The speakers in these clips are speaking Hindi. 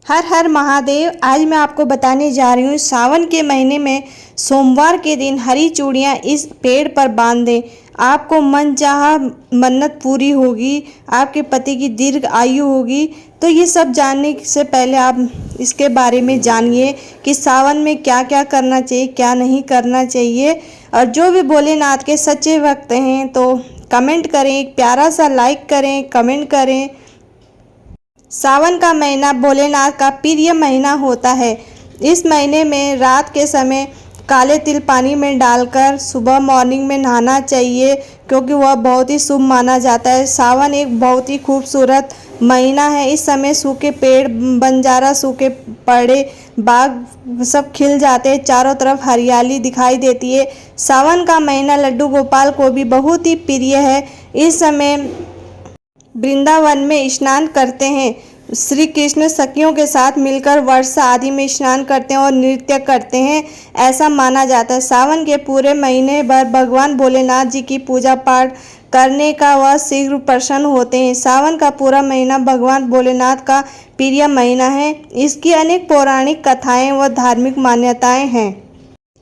हर हर महादेव। आज मैं आपको बताने जा रही हूँ सावन के महीने में सोमवार के दिन हरी चूड़ियाँ इस पेड़ पर बांध दें। आपको मनचाहा मन्नत पूरी होगी, आपके पति की दीर्घ आयु होगी। तो ये सब जानने से पहले आप इसके बारे में जानिए कि सावन में क्या क्या करना चाहिए, क्या नहीं करना चाहिए। और जो भी भोलेनाथ के सच्चे भक्त हैं तो कमेंट करें, एक प्यारा सा लाइक करें, कमेंट करें। सावन का महीना भोलेनाथ का प्रिय महीना होता है। इस महीने में रात के समय काले तिल पानी में डालकर सुबह मॉर्निंग में नहाना चाहिए, क्योंकि वह बहुत ही शुभ माना जाता है। सावन एक बहुत ही खूबसूरत महीना है। इस समय सूखे पेड़, बंजारा, सूखे पड़े बाग सब खिल जाते हैं, चारों तरफ हरियाली दिखाई देती है। सावन का महीना लड्डू गोपाल को भी बहुत ही प्रिय है। इस समय वृंदावन में स्नान करते हैं। श्री कृष्ण सखियों के साथ मिलकर वर्षा आदि में स्नान करते हैं और नृत्य करते हैं, ऐसा माना जाता है। सावन के पूरे महीने भर भगवान भोलेनाथ जी की पूजा पाठ करने का वह शीघ्र प्रसन्न होते हैं। सावन का पूरा महीना भगवान भोलेनाथ का प्रिय महीना है। इसकी अनेक पौराणिक कथाएं व धार्मिक मान्यताएं हैं।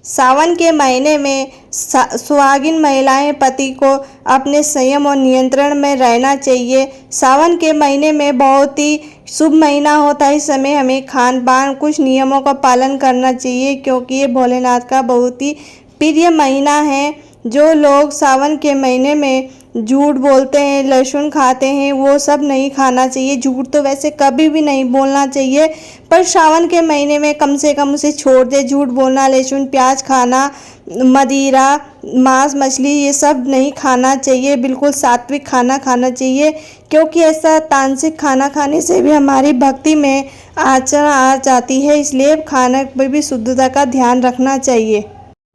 सावन के महीने में सुहागिन महिलाएं पति को अपने संयम और नियंत्रण में रहना चाहिए। सावन के महीने में बहुत ही शुभ महीना होता है। इस समय हमें खान पान कुछ नियमों का पालन करना चाहिए, क्योंकि ये भोलेनाथ का बहुत ही प्रिय महीना है। जो लोग सावन के महीने में झूठ बोलते हैं, लहसुन खाते हैं, वो सब नहीं खाना चाहिए। झूठ तो वैसे कभी भी नहीं बोलना चाहिए, पर सावन के महीने में कम से कम उसे छोड़ दे। झूठ बोलना, लहसुन प्याज खाना, मदिरा, मांस मछली ये सब नहीं खाना चाहिए। बिल्कुल सात्विक खाना खाना चाहिए, क्योंकि ऐसा तामसिक खाना खाने से भी हमारी भक्ति में आचरण आ जाती है। इसलिए खाने पर भी शुद्धता का ध्यान रखना चाहिए,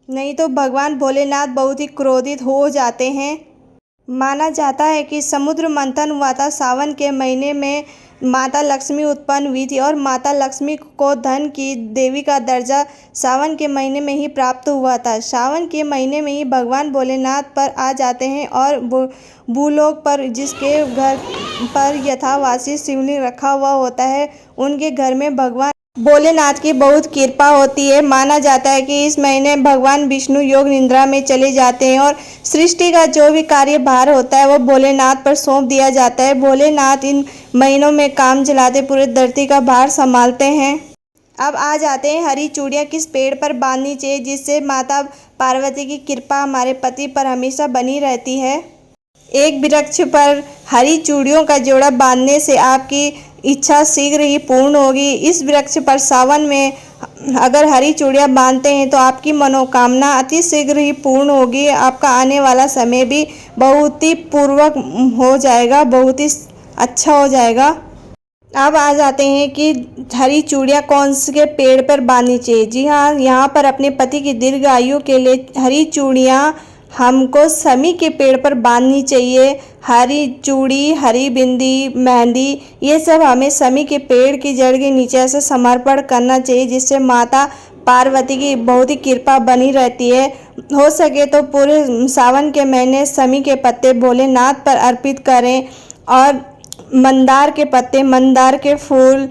नहीं तो भगवान भोलेनाथ बहुत ही क्रोधित हो जाते हैं। माना जाता है कि समुद्र मंथन हुआ था सावन के महीने में, माता लक्ष्मी उत्पन्न हुई थी और माता लक्ष्मी को धन की देवी का दर्जा सावन के महीने में ही प्राप्त हुआ था। सावन के महीने में ही भगवान भोलेनाथ पर आ जाते हैं और भूलोक पर जिसके घर पर यथावासी शिवलिंग रखा हुआ होता है, उनके घर में भगवान भोलेनाथ की बहुत कृपा होती है। माना जाता है कि इस महीने भगवान विष्णु योग निद्रा में चले जाते हैं और सृष्टि का जो भी कार्यभार होता है वो भोलेनाथ पर सौंप दिया जाता है। भोलेनाथ इन महीनों में काम चलाते पूरे धरती का भार संभालते हैं। अब आ जाते हैं हरी चूड़ियाँ किस पेड़ पर बांधनी चाहिए, जिससे माता पार्वती की कृपा हमारे पति पर हमेशा बनी रहती है। एक वृक्ष पर हरी चूड़ियों का जोड़ा बांधने से आपकी इच्छा शीघ्र ही पूर्ण होगी। इस वृक्ष पर सावन में अगर हरी चूड़ियाँ बांधते हैं तो आपकी मनोकामना अति शीघ्र ही पूर्ण होगी। आपका आने वाला समय भी बहुत ही पूर्वक हो जाएगा, बहुत ही अच्छा हो जाएगा। अब आ जाते हैं कि हरी चूड़ियाँ कौन से पेड़ पर बांधनी चाहिए। जी हाँ, यहाँ पर अपने पति की दीर्घ आयु के लिए हरी चूड़ियाँ हमको समी के पेड़ पर बांधनी चाहिए। हरी चूड़ी, हरी बिंदी, मेहंदी ये सब हमें समी के पेड़ की जड़ के नीचे से समर्पण करना चाहिए, जिससे माता पार्वती की बहुत ही कृपा बनी रहती है। हो सके तो पूरे सावन के महीने समी के पत्ते भोलेनाथ पर अर्पित करें और मंदार के पत्ते, मंदार के फूल,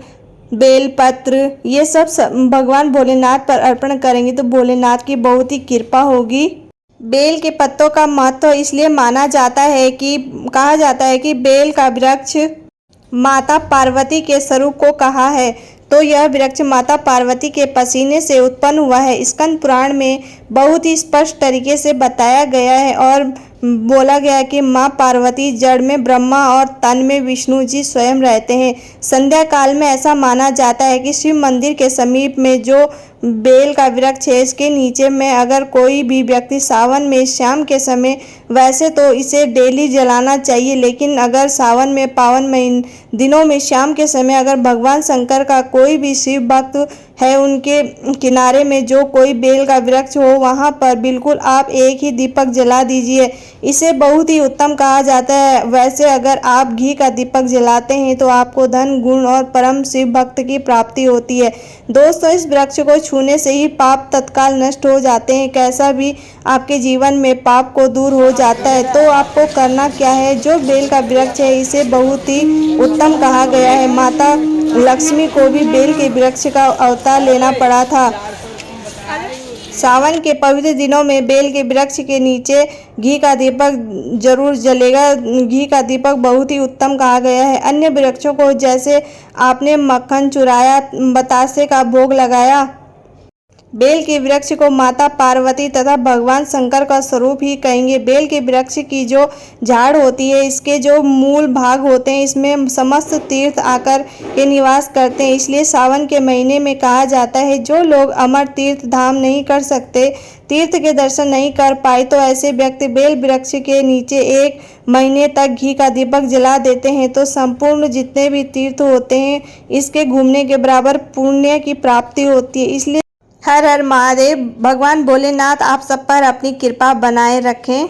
बेलपत्र ये सब भगवान भोलेनाथ पर अर्पण करेंगे तो भोलेनाथ की बहुत ही कृपा होगी। बेल के पत्तों का महत्व इसलिए माना जाता है कि कहा जाता है कि बेल का वृक्ष माता पार्वती के स्वरूप को कहा है, तो यह वृक्ष माता पार्वती के पसीने से उत्पन्न हुआ है। स्कंद पुराण में बहुत ही स्पष्ट तरीके से बताया गया है और बोला गया है कि माँ पार्वती जड़ में ब्रह्मा और तन में विष्णु जी स्वयं रहते हैं। संध्या काल में ऐसा माना जाता है कि शिव मंदिर के समीप में जो बेल का वृक्ष है, इसके नीचे में अगर कोई भी व्यक्ति सावन में शाम के समय, वैसे तो इसे डेली जलाना चाहिए, लेकिन अगर सावन में पावन दिनों में शाम के समय अगर भगवान शंकर का कोई भी शिव भक्त है, उनके किनारे में जो कोई बेल का वृक्ष हो, वहाँ पर बिल्कुल आप एक ही दीपक जला दीजिए। इसे बहुत ही उत्तम कहा जाता है। वैसे अगर आप घी का दीपक जलाते हैं तो आपको धन, गुण और परम शिव भक्त की प्राप्ति होती है। दोस्तों, इस वृक्ष को छूने से ही पाप तत्काल नष्ट हो जाते हैं। कैसा भी आपके जीवन में पाप को दूर हो जाता है। तो आपको करना क्या है, जो बेल का वृक्ष है इसे बहुत ही उत्तम कहा गया है। माता लक्ष्मी को भी बेल के वृक्ष का अवतार लेना पड़ा था। सावन के पवित्र दिनों में बेल के वृक्ष के नीचे घी का दीपक जरूर जलेगा। घी का दीपक बहुत ही उत्तम कहा गया है। अन्य वृक्षों को जैसे आपने मक्खन चुराया, बतासे का भोग लगाया, बेल के वृक्ष को माता पार्वती तथा भगवान शंकर का स्वरूप ही कहेंगे। बेल के वृक्ष की जो झाड़ होती है, इसके जो मूल भाग होते हैं, इसमें समस्त तीर्थ आकर के निवास करते हैं। इसलिए सावन के महीने में कहा जाता है, जो लोग अमर तीर्थ धाम नहीं कर सकते, तीर्थ के दर्शन नहीं कर पाए, तो ऐसे व्यक्ति बेल वृक्ष के नीचे 1 महीने तक घी का दीपक जला देते हैं तो संपूर्ण जितने भी तीर्थ होते हैं, इसके घूमने के बराबर पुण्य की प्राप्ति होती है। इसलिए हर हर महादेव। भगवान भोलेनाथ आप सब पर अपनी कृपा बनाए रखें।